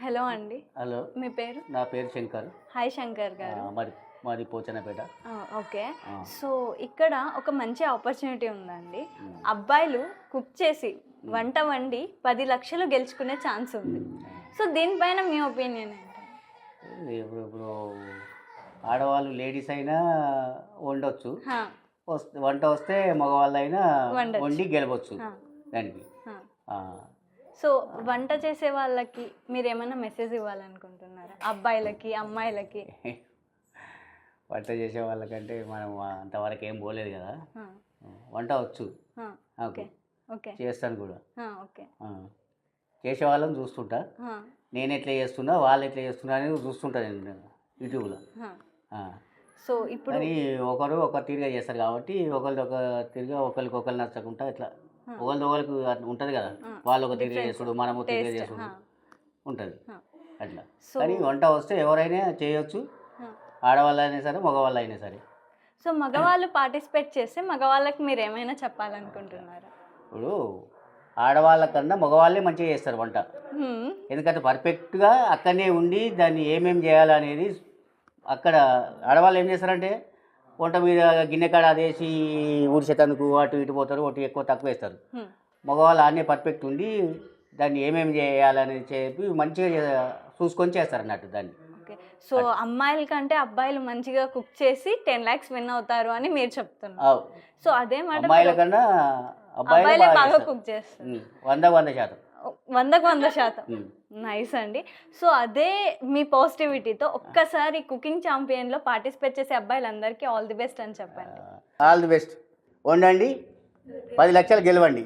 Hello అండి. Hello, మీ పేరు? నా పేరు శంకర్. హాయ్ శంకర్ గారు. మాది పోచనపేట. ఓకే. సో ఇక్కడ ఒక మంచి ఆపర్చునిటీ ఉందండి. అబ్బాయిలు కుక్ చేసి వంట వండి 10 లక్షలు గెలుచుకునే ఛాన్స్ ఉంది. సో దీనిపైన మీ ఒపీనియన్ ఏంటి? ఇప్పుడు ఆడవాళ్ళు లేడీస్ అయినా వండొచ్చు, వంట వస్తే మగవాళ్ళైనా వండి గెలవచ్చు దానికి. సో వంట చేసే వాళ్ళకి మీరు ఏమైనా మెసేజ్ ఇవ్వాలనుకుంటున్నారా? అబ్బాయిలకి అమ్మాయిలకి? వంట చేసే వాళ్ళకంటే మనం అంతవరకు ఏం పోలేదు కదా, వంట వచ్చు, చేస్తాను కూడా. చేసే వాళ్ళని చూస్తుంటా, నేను ఎట్లా చేస్తున్నా వాళ్ళు ఎట్లా చేస్తున్నా అనేది చూస్తుంటా నేను యూట్యూబ్లో. సో ఇప్పుడు ఒకరు ఒక తీరుగా చేస్తారు కాబట్టి ఒకరికి ఒక తీరుగా ఒకరికి నచ్చకుండా ఇట్లా ఒకరికి ఉంటుంది కదా, వాళ్ళు ఒక తీరుగా చేస్తుడు మనం ఒక తీరుగా చేస్తుడు ఉంటుంది అట్లా. కానీ వంట వస్తే ఎవరైనా చేయొచ్చు, ఆడవాళ్ళైనా సరే మగవాళ్ళు అయినా సరే. సో మగవాళ్ళు పార్టిసిపేట్ చేస్తే మగవాళ్ళకి మీరు ఏమైనా చెప్పాలనుకుంటున్నారా? ఇప్పుడు ఆడవాళ్ళకన్నా మగవాళ్ళే మంచిగా చేస్తారు వంట, ఎందుకంటే పర్ఫెక్ట్గా అక్కడనే ఉండి దాన్ని ఏమేమి చేయాలనేది అక్కడ ఆడవాళ్ళు ఏం చేస్తారంటే వంట మీద గిన్నె కాడ అదేసి ఊడిసేటందుకు అటు ఇటు పోతారు, ఒకటి ఎక్కువ తక్కువ వేస్తారు. మగవాళ్ళు అన్నీ పర్ఫెక్ట్ ఉండి దాన్ని ఏమేమి చేయాలని చెప్పి మంచిగా చూసుకొని చేస్తారు అన్నట్టు దాన్ని. సో అమ్మాయిల కంటే అబ్బాయిలు మంచిగా కుక్ చేసి 10 lakhs విన్ అవుతారు అని మీరు చెప్తున్నారు. సో అదే మాట అమ్మాయిల కన్నా అబ్బాయిలే బాగా కుక్ చేస్తారు, 100%. 100% నైస్ అండి. సో అదే మీ పాజిటివిటీతో ఒక్కసారి కుకింగ్ ఛాంపియన్లో పార్టిసిపేట్ చేసే అబ్బాయిలందరికీ ఆల్ ది బెస్ట్ అని చెప్పండి. ఆల్ ది బెస్ట్, వండండి 10 లక్షలు గెలవండి.